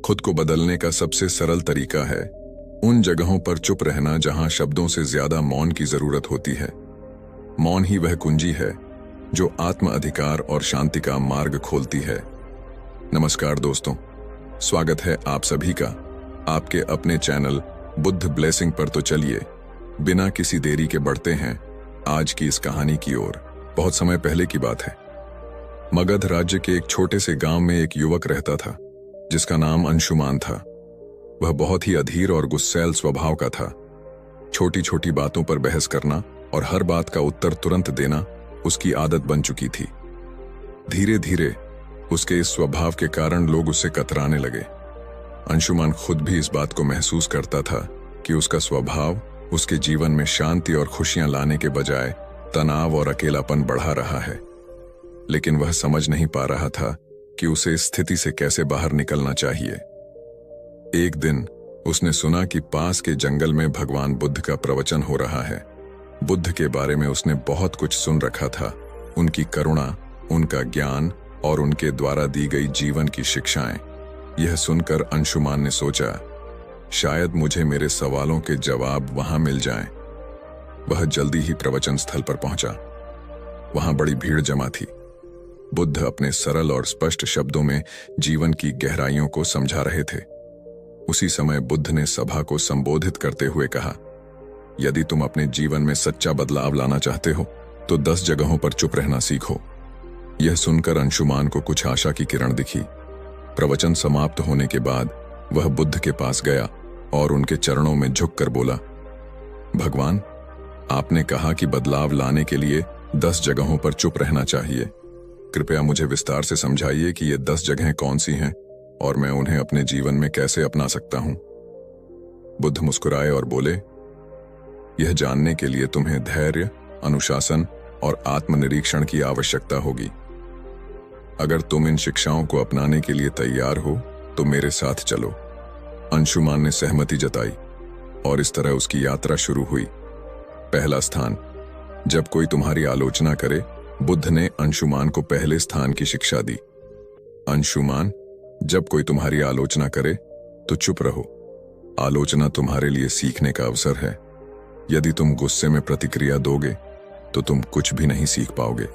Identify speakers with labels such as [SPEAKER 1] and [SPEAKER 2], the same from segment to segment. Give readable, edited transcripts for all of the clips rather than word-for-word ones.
[SPEAKER 1] खुद को बदलने का सबसे सरल तरीका है उन जगहों पर चुप रहना जहां शब्दों से ज्यादा मौन की जरूरत होती है। मौन ही वह कुंजी है जो आत्म अधिकार और शांति का मार्ग खोलती है। नमस्कार दोस्तों, स्वागत है आप सभी का आपके अपने चैनल बुद्ध ब्लेसिंग पर। तो चलिए बिना किसी देरी के बढ़ते हैं आज की इस कहानी की ओर। बहुत समय पहले की बात है। मगध राज्य के एक छोटे से गांव में एक युवक रहता था जिसका नाम अंशुमान था। वह बहुत ही अधीर और गुस्सैल स्वभाव का था। छोटी छोटी बातों पर बहस करना और हर बात का उत्तर तुरंत देना उसकी आदत बन चुकी थी। धीरे धीरे उसके इस स्वभाव के कारण लोग उससे कतराने लगे। अंशुमान खुद भी इस बात को महसूस करता था कि उसका स्वभाव उसके जीवन में शांति और खुशियां लाने के बजाय तनाव और अकेलापन बढ़ा रहा है। लेकिन वह समझ नहीं पा रहा था कि उसे इस स्थिति से कैसे बाहर निकलना चाहिए। एक दिन उसने सुना कि पास के जंगल में भगवान बुद्ध का प्रवचन हो रहा है। बुद्ध के बारे में उसने बहुत कुछ सुन रखा था। उनकी करुणा, उनका ज्ञान और उनके द्वारा दी गई जीवन की शिक्षाएं। यह सुनकर अंशुमान ने सोचा, शायद मुझे मेरे सवालों के जवाब वहां मिल जाएं। वह जल्दी ही प्रवचन स्थल पर पहुंचा। वहां बड़ी भीड़ जमा थी। बुद्ध अपने सरल और स्पष्ट शब्दों में जीवन की गहराइयों को समझा रहे थे। उसी समय बुद्ध ने सभा को संबोधित करते हुए कहा, यदि तुम अपने जीवन में सच्चा बदलाव लाना चाहते हो तो 10 जगहों पर चुप रहना सीखो। यह सुनकर अंशुमान को कुछ आशा की किरण दिखी। प्रवचन समाप्त होने के बाद वह बुद्ध के पास गया और उनके चरणों में झुककर बोला, भगवान, आपने कहा कि बदलाव लाने के लिए 10 जगहों पर चुप रहना चाहिए। कृपया मुझे विस्तार से समझाइए कि ये 10 जगहें कौन सी हैं और मैं उन्हें अपने जीवन में कैसे अपना सकता हूं। बुद्ध मुस्कुराए और बोले, यह जानने के लिए तुम्हें धैर्य, अनुशासन और आत्मनिरीक्षण की आवश्यकता होगी। अगर तुम इन शिक्षाओं को अपनाने के लिए तैयार हो तो मेरे साथ चलो। अंशुमान ने सहमति जताई और इस तरह उसकी यात्रा शुरू हुई। पहला स्थान, जब कोई तुम्हारी आलोचना करे। बुद्ध ने अंशुमान को पहले स्थान की शिक्षा दी। अंशुमान, जब कोई तुम्हारी आलोचना करे तो चुप रहो। आलोचना तुम्हारे लिए सीखने का अवसर है। यदि तुम गुस्से में प्रतिक्रिया दोगे तो तुम कुछ भी नहीं सीख पाओगे।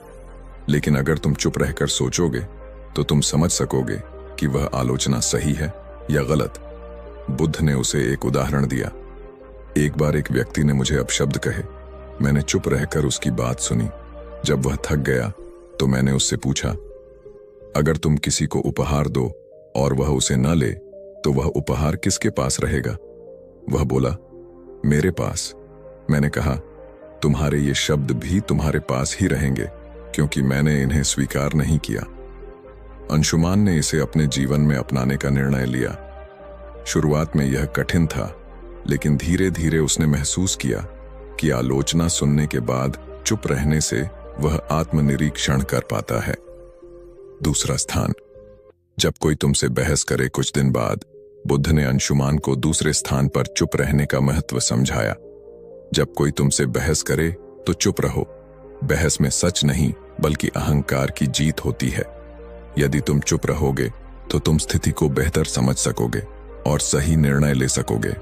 [SPEAKER 1] लेकिन अगर तुम चुप रहकर सोचोगे तो तुम समझ सकोगे कि वह आलोचना सही है या गलत। बुद्ध ने उसे एक उदाहरण दिया। एक बार एक व्यक्ति ने मुझे अपशब्द कहे। मैंने चुप रहकर उसकी बात सुनी। जब वह थक गया तो मैंने उससे पूछा, अगर तुम किसी को उपहार दो और वह उसे न ले तो वह उपहार किसके पास रहेगा? वह बोला, मेरे पास। मैंने कहा, तुम्हारे ये शब्द भी तुम्हारे पास ही रहेंगे क्योंकि मैंने इन्हें स्वीकार नहीं किया। अंशुमान ने इसे अपने जीवन में अपनाने का निर्णय लिया। शुरुआत में यह कठिन था, लेकिन धीरे धीरे उसने महसूस किया कि आलोचना सुनने के बाद चुप रहने से वह आत्मनिरीक्षण कर पाता है। दूसरा स्थान, जब कोई तुमसे बहस करे। कुछ दिन बाद बुद्ध ने अंशुमान को दूसरे स्थान पर चुप रहने का महत्व समझाया। जब कोई तुमसे बहस करे तो चुप रहो। बहस में सच नहीं बल्कि अहंकार की जीत होती है। यदि तुम चुप रहोगे तो तुम स्थिति को बेहतर समझ सकोगे और सही निर्णय ले सकोगे।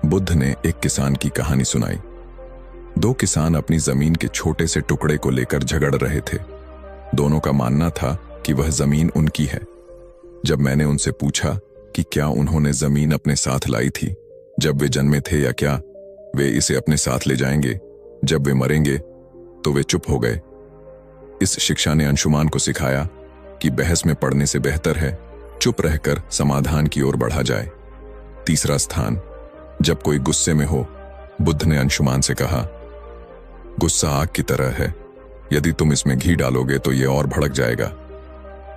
[SPEAKER 1] बुद्ध ने एक किसान की कहानी सुनाई। 2 किसान अपनी जमीन के छोटे से टुकड़े को लेकर झगड़ रहे थे। दोनों का मानना था कि वह जमीन उनकी है। जब मैंने उनसे पूछा कि क्या उन्होंने जमीन अपने साथ लाई थी जब वे जन्मे थे, या क्या वे इसे अपने साथ ले जाएंगे जब वे मरेंगे, तो वे चुप हो गए। इस शिक्षा ने अंशुमान को सिखाया कि बहस में पड़ने से बेहतर है चुप रहकर समाधान की ओर बढ़ा जाए। तीसरा स्थान, जब कोई गुस्से में हो। बुद्ध ने अंशुमान से कहा, गुस्सा आग की तरह है। यदि तुम इसमें घी डालोगे तो यह और भड़क जाएगा।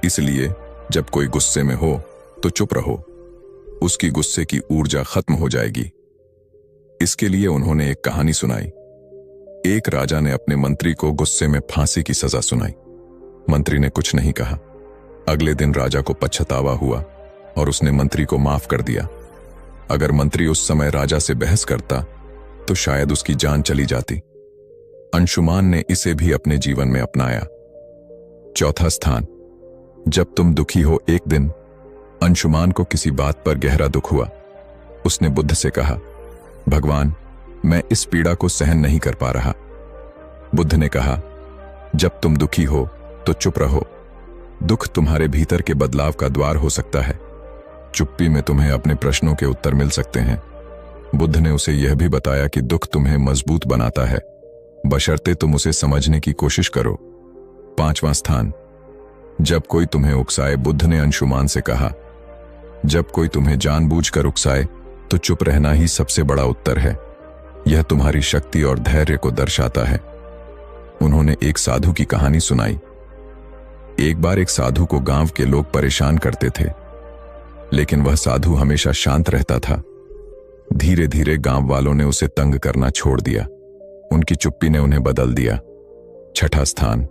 [SPEAKER 1] इसलिए जब कोई गुस्से में हो तो चुप रहो। उसकी गुस्से की ऊर्जा खत्म हो जाएगी। इसके लिए उन्होंने एक कहानी सुनाई। एक राजा ने अपने मंत्री को गुस्से में फांसी की सजा सुनाई। मंत्री ने कुछ नहीं कहा। अगले दिन राजा को पछतावा हुआ और उसने मंत्री को माफ कर दिया। अगर मंत्री उस समय राजा से बहस करता तो शायद उसकी जान चली जाती। अंशुमान ने इसे भी अपने जीवन में अपनाया। चौथा स्थान, जब तुम दुखी हो एक दिन अंशुमान को किसी बात पर गहरा दुख हुआ। उसने बुद्ध से कहा, भगवान, मैं इस पीड़ा को सहन नहीं कर पा रहा। बुद्ध ने कहा, जब तुम दुखी हो तो चुप रहो। दुख तुम्हारे भीतर के बदलाव का द्वार हो सकता है। चुप्पी में तुम्हें अपने प्रश्नों के उत्तर मिल सकते हैं। बुद्ध ने उसे यह भी बताया कि दुख तुम्हें मजबूत बनाता है, बशर्ते तुम उसे समझने की कोशिश करो। 5वां स्थान, जब कोई तुम्हें उकसाए। बुद्ध ने अंशुमान से कहा, जब कोई तुम्हें जानबूझकर उकसाए तो चुप रहना ही सबसे बड़ा उत्तर है। यह तुम्हारी शक्ति और धैर्य को दर्शाता है। उन्होंने एक साधु की कहानी सुनाई। एक बार एक साधु को गांव के लोग परेशान करते थे, लेकिन वह साधु हमेशा शांत रहता था। धीरे धीरे गांव वालों ने उसे तंग करना छोड़ दिया। उनकी चुप्पी ने उन्हें बदल दिया। 6ठा स्थान,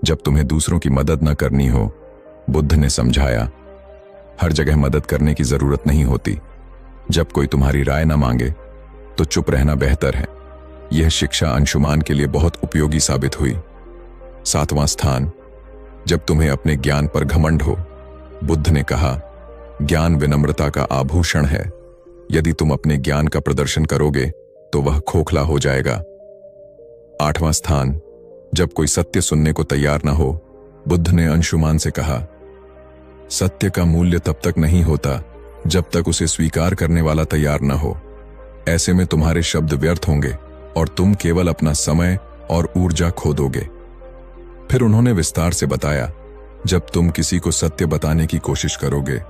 [SPEAKER 1] जब तुम्हें दूसरों की मदद न करनी हो। बुद्ध ने समझाया, हर जगह मदद करने की जरूरत नहीं होती। जब कोई तुम्हारी राय न मांगे तो चुप रहना बेहतर है। यह शिक्षा अंशुमान के लिए बहुत उपयोगी साबित हुई। 7वां स्थान, जब तुम्हें अपने ज्ञान पर घमंड हो। बुद्ध ने कहा, ज्ञान विनम्रता का आभूषण है। यदि तुम अपने ज्ञान का प्रदर्शन करोगे तो वह खोखला हो जाएगा। 8वां स्थान, जब कोई सत्य सुनने को तैयार न हो। बुद्ध ने अंशुमान से कहा, सत्य का मूल्य तब तक नहीं होता जब तक उसे स्वीकार करने वाला तैयार न हो। ऐसे में तुम्हारे शब्द व्यर्थ होंगे और तुम केवल अपना समय और ऊर्जा खो दोगे। फिर उन्होंने विस्तार से बताया, जब तुम किसी को सत्य बताने की कोशिश करोगे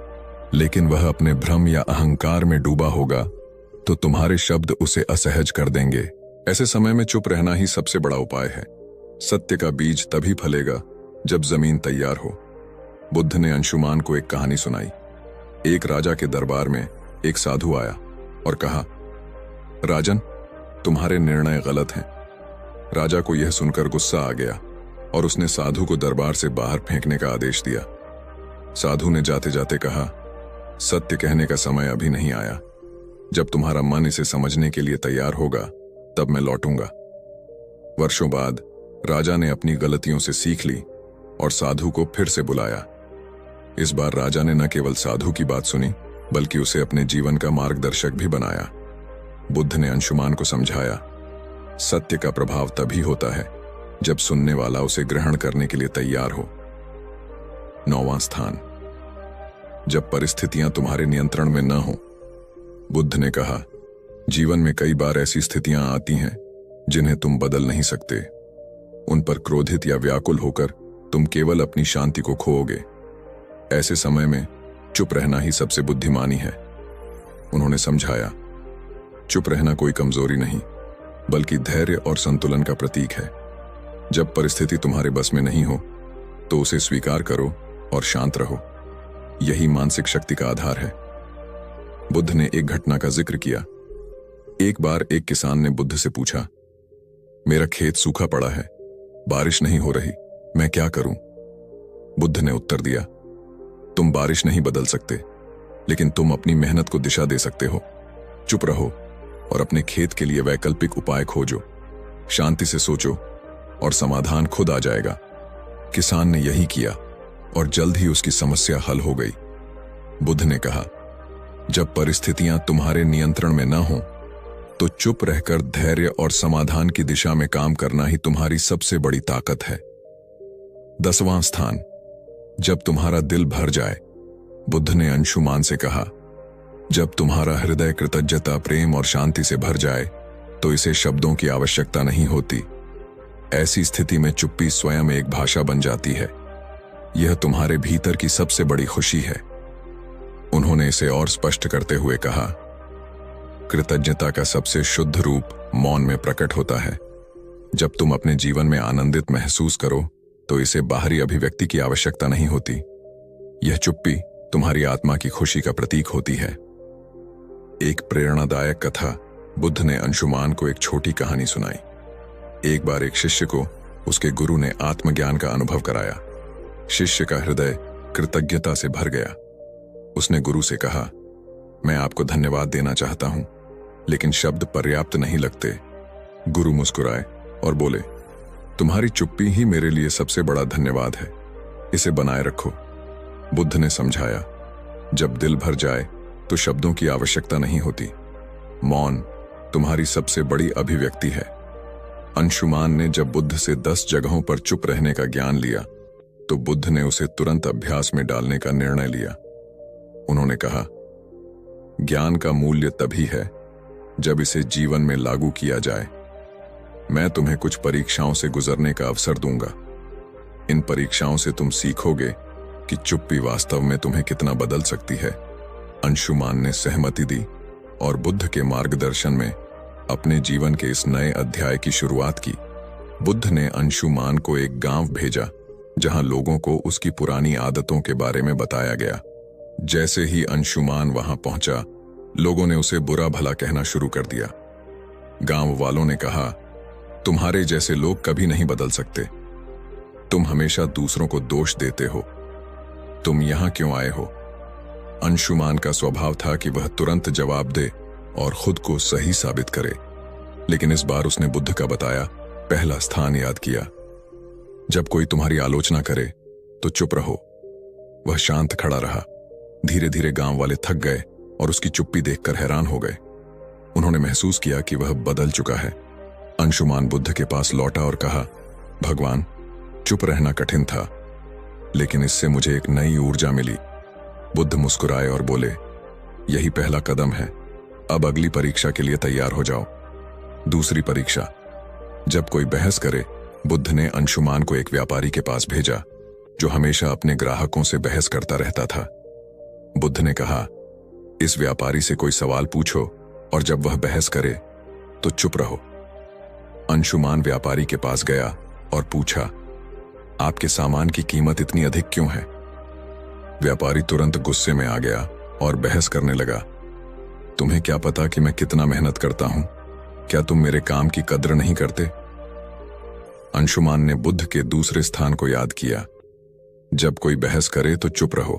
[SPEAKER 1] लेकिन वह अपने भ्रम या अहंकार में डूबा होगा तो तुम्हारे शब्द उसे असहज कर देंगे। ऐसे समय में चुप रहना ही सबसे बड़ा उपाय है। सत्य का बीज तभी फलेगा जब जमीन तैयार हो। बुद्ध ने अंशुमान को एक कहानी सुनाई। एक राजा के दरबार में एक साधु आया और कहा, राजन, तुम्हारे निर्णय गलत हैं। राजा को यह सुनकर गुस्सा आ गया और उसने साधु को दरबार से बाहर फेंकने का आदेश दिया। साधु ने जाते जाते कहा, सत्य कहने का समय अभी नहीं आया। जब तुम्हारा मन इसे समझने के लिए तैयार होगा तब मैं लौटूंगा। वर्षों बाद राजा ने अपनी गलतियों से सीख ली और साधु को फिर से बुलाया। इस बार राजा ने न केवल साधु की बात सुनी बल्कि उसे अपने जीवन का मार्गदर्शक भी बनाया। बुद्ध ने अंशुमान को समझाया, सत्य का प्रभाव तभी होता है जब सुनने वाला उसे ग्रहण करने के लिए तैयार हो। 9वां स्थान, जब परिस्थितियां तुम्हारे नियंत्रण में न हो। बुद्ध ने कहा, जीवन में कई बार ऐसी स्थितियां आती हैं जिन्हें तुम बदल नहीं सकते। उन पर क्रोधित या व्याकुल होकर तुम केवल अपनी शांति को खोओगे। ऐसे समय में चुप रहना ही सबसे बुद्धिमानी है। उन्होंने समझाया, चुप रहना कोई कमजोरी नहीं बल्कि धैर्य और संतुलन का प्रतीक है। जब परिस्थिति तुम्हारे बस में नहीं हो तो उसे स्वीकार करो और शांत रहो। यही मानसिक शक्ति का आधार है। बुद्ध ने एक घटना का जिक्र किया। एक बार एक किसान ने बुद्ध से पूछा, मेरा खेत सूखा पड़ा है, बारिश नहीं हो रही, मैं क्या करूं? बुद्ध ने उत्तर दिया, तुम बारिश नहीं बदल सकते, लेकिन तुम अपनी मेहनत को दिशा दे सकते हो। चुप रहो और अपने खेत के लिए वैकल्पिक उपाय खोजो। शांति से सोचो और समाधान खुद आ जाएगा। किसान ने यही किया और जल्द ही उसकी समस्या हल हो गई। बुद्ध ने कहा, जब परिस्थितियां तुम्हारे नियंत्रण में न हो तो चुप रहकर धैर्य और समाधान की दिशा में काम करना ही तुम्हारी सबसे बड़ी ताकत है। 10वां स्थान, जब तुम्हारा दिल भर जाए। बुद्ध ने अंशुमान से कहा, जब तुम्हारा हृदय कृतज्ञता, प्रेम और शांति से भर जाए तो इसे शब्दों की आवश्यकता नहीं होती। ऐसी स्थिति में चुप्पी स्वयं एक भाषा बन जाती है। यह तुम्हारे भीतर की सबसे बड़ी खुशी है। उन्होंने इसे और स्पष्ट करते हुए कहा, कृतज्ञता का सबसे शुद्ध रूप मौन में प्रकट होता है। जब तुम अपने जीवन में आनंदित महसूस करो तो इसे बाहरी अभिव्यक्ति की आवश्यकता नहीं होती। यह चुप्पी तुम्हारी आत्मा की खुशी का प्रतीक होती है। एक प्रेरणादायक कथा। बुद्ध ने अंशुमान को एक छोटी कहानी सुनाई। एक बार एक शिष्य को उसके गुरु ने आत्मज्ञान का अनुभव कराया। शिष्य का हृदय कृतज्ञता से भर गया। उसने गुरु से कहा, मैं आपको धन्यवाद देना चाहता हूं, लेकिन शब्द पर्याप्त नहीं लगते। गुरु मुस्कुराए और बोले, तुम्हारी चुप्पी ही मेरे लिए सबसे बड़ा धन्यवाद है, इसे बनाए रखो। बुद्ध ने समझाया, जब दिल भर जाए तो शब्दों की आवश्यकता नहीं होती। मौन तुम्हारी सबसे बड़ी अभिव्यक्ति है। अंशुमान ने जब बुद्ध से 10 जगहों पर चुप रहने का ज्ञान लिया तो बुद्ध ने उसे तुरंत अभ्यास में डालने का निर्णय लिया। उन्होंने कहा, ज्ञान का मूल्य तभी है जब इसे जीवन में लागू किया जाए। मैं तुम्हें कुछ परीक्षाओं से गुजरने का अवसर दूंगा। इन परीक्षाओं से तुम सीखोगे कि चुप्पी वास्तव में तुम्हें कितना बदल सकती है। अंशुमान ने सहमति दी और बुद्ध के मार्गदर्शन में अपने जीवन के इस नए अध्याय की शुरुआत की। बुद्ध ने अंशुमान को एक गांव भेजा जहां लोगों को उसकी पुरानी आदतों के बारे में बताया गया। जैसे ही अंशुमान वहां पहुंचा, लोगों ने उसे बुरा भला कहना शुरू कर दिया। गांव वालों ने कहा, तुम्हारे जैसे लोग कभी नहीं बदल सकते। तुम हमेशा दूसरों को दोष देते हो। तुम यहां क्यों आए हो? अंशुमान का स्वभाव था कि वह तुरंत जवाब दे और खुद को सही साबित करे, लेकिन इस बार उसने बुद्ध का बताया पहला स्थान याद किया। जब कोई तुम्हारी आलोचना करे तो चुप रहो। वह शांत खड़ा रहा। धीरे धीरे गांव वाले थक गए और उसकी चुप्पी देखकर हैरान हो गए। उन्होंने महसूस किया कि वह बदल चुका है। अंशुमान बुद्ध के पास लौटा और कहा, भगवान, चुप रहना कठिन था, लेकिन इससे मुझे एक नई ऊर्जा मिली। बुद्ध मुस्कुराए और बोले, यही पहला कदम है। अब अगली परीक्षा के लिए तैयार हो जाओ। दूसरी परीक्षा। जब कोई बहस करे, बुद्ध ने अंशुमान को एक व्यापारी के पास भेजा जो हमेशा अपने ग्राहकों से बहस करता रहता था। बुद्ध ने कहा, इस व्यापारी से कोई सवाल पूछो और जब वह बहस करे तो चुप रहो। अंशुमान व्यापारी के पास गया और पूछा, आपके सामान की कीमत इतनी अधिक क्यों है? व्यापारी तुरंत गुस्से में आ गया और बहस करने लगा, तुम्हें क्या पता कि मैं कितना मेहनत करता हूं? क्या तुम मेरे काम की कद्र नहीं करते? अंशुमान ने बुद्ध के दूसरे स्थान को याद किया। जब कोई बहस करे तो चुप रहो।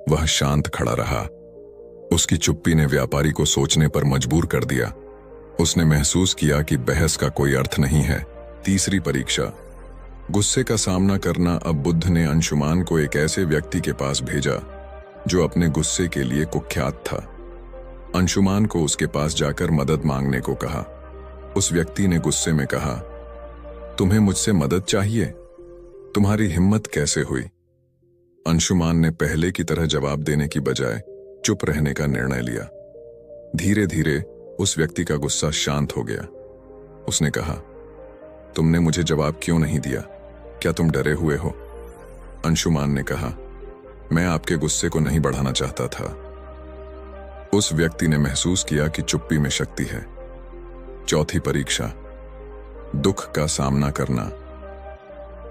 [SPEAKER 1] वह शांत खड़ा रहा। उसकी चुप्पी ने व्यापारी को सोचने पर मजबूर कर दिया। उसने महसूस किया कि बहस का कोई अर्थ नहीं है। तीसरी परीक्षा। गुस्से का सामना करना। अब बुद्ध ने अंशुमान को एक ऐसे व्यक्ति के पास भेजा जो अपने गुस्से के लिए कुख्यात था। अंशुमान को उसके पास जाकर मदद मांगने को कहा। उस व्यक्ति ने गुस्से में कहा, तुम्हें मुझसे मदद चाहिए? तुम्हारी हिम्मत कैसे हुई? अंशुमान ने पहले की तरह जवाब देने की बजाय चुप रहने का निर्णय लिया। धीरे धीरे उस व्यक्ति का गुस्सा शांत हो गया। उसने कहा, तुमने मुझे जवाब क्यों नहीं दिया? क्या तुम डरे हुए हो? अंशुमान ने कहा, मैं आपके गुस्से को नहीं बढ़ाना चाहता था। उस व्यक्ति ने महसूस किया कि चुप्पी में शक्ति है। चौथी परीक्षा। दुख का सामना करना।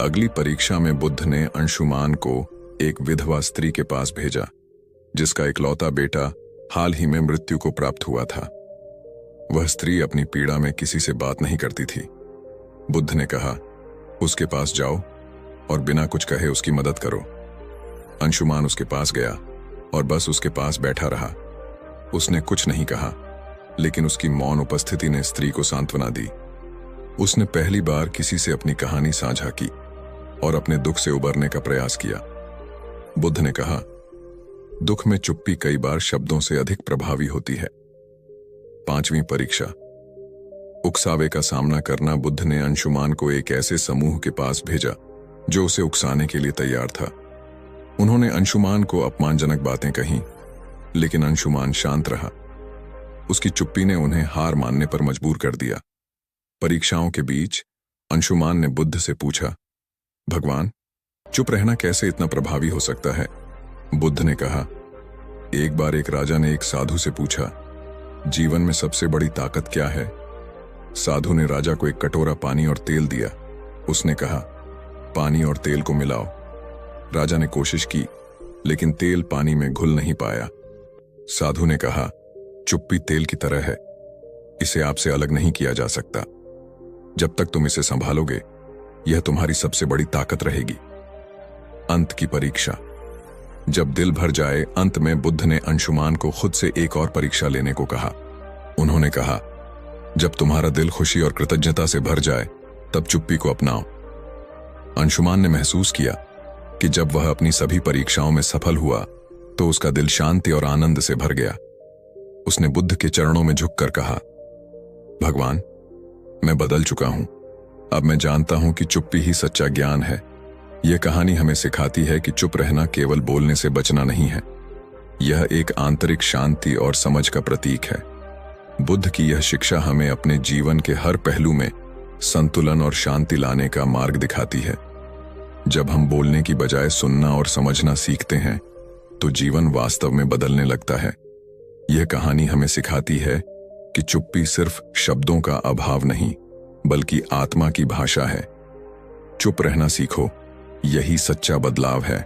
[SPEAKER 1] अगली परीक्षा में बुद्ध ने अंशुमान को एक विधवा स्त्री के पास भेजा जिसका इकलौता बेटा हाल ही में मृत्यु को प्राप्त हुआ था। वह स्त्री अपनी पीड़ा में किसी से बात नहीं करती थी। बुद्ध ने कहा, उसके पास जाओ और बिना कुछ कहे उसकी मदद करो। अंशुमान उसके पास गया और बस उसके पास बैठा रहा। उसने कुछ नहीं कहा, लेकिन उसकी मौन उपस्थिति ने स्त्री को सांत्वना दी। उसने पहली बार किसी से अपनी कहानी साझा की और अपने दुख से उबरने का प्रयास किया। बुद्ध ने कहा, दुख में चुप्पी कई बार शब्दों से अधिक प्रभावी होती है। पांचवी परीक्षा। उकसावे का सामना करना। बुद्ध ने अंशुमान को एक ऐसे समूह के पास भेजा जो उसे उकसाने के लिए तैयार था। उन्होंने अंशुमान को अपमानजनक बातें कहीं, लेकिन अंशुमान शांत रहा। उसकी चुप्पी ने उन्हें हार मानने पर मजबूर कर दिया। परीक्षाओं के बीच अंशुमान ने बुद्ध से पूछा, भगवान, चुप रहना कैसे इतना प्रभावी हो सकता है? बुद्ध ने कहा, एक बार एक राजा ने एक साधु से पूछा, जीवन में सबसे बड़ी ताकत क्या है? साधु ने राजा को एक कटोरा पानी और तेल दिया। उसने कहा, पानी और तेल को मिलाओ। राजा ने कोशिश की, लेकिन तेल पानी में घुल नहीं पाया। साधु ने कहा, चुप्पी तेल की तरह है, इसे आपसे अलग नहीं किया जा सकता। जब तक तुम इसे संभालोगे, यह तुम्हारी सबसे बड़ी ताकत रहेगी। अंत की परीक्षा। जब दिल भर जाए, अंत में बुद्ध ने अंशुमान को खुद से एक और परीक्षा लेने को कहा। उन्होंने कहा, जब तुम्हारा दिल खुशी और कृतज्ञता से भर जाए, तब चुप्पी को अपनाओ। अंशुमान ने महसूस किया कि जब वह अपनी सभी परीक्षाओं में सफल हुआ, तो उसका दिल शांति और आनंद से भर गया। उसने बुद्ध के चरणों में झुककर कहा, भगवान, मैं बदल चुका हूं। अब मैं जानता हूं कि चुप्पी ही सच्चा ज्ञान है। यह कहानी हमें सिखाती है कि चुप रहना केवल बोलने से बचना नहीं है, यह एक आंतरिक शांति और समझ का प्रतीक है। बुद्ध की यह शिक्षा हमें अपने जीवन के हर पहलू में संतुलन और शांति लाने का मार्ग दिखाती है। जब हम बोलने की बजाय सुनना और समझना सीखते हैं तो जीवन वास्तव में बदलने लगता है। यह कहानी हमें सिखाती है कि चुप्पी सिर्फ शब्दों का अभाव नहीं, बल्कि आत्मा की भाषा है। चुप रहना सीखो, यही सच्चा बदलाव है।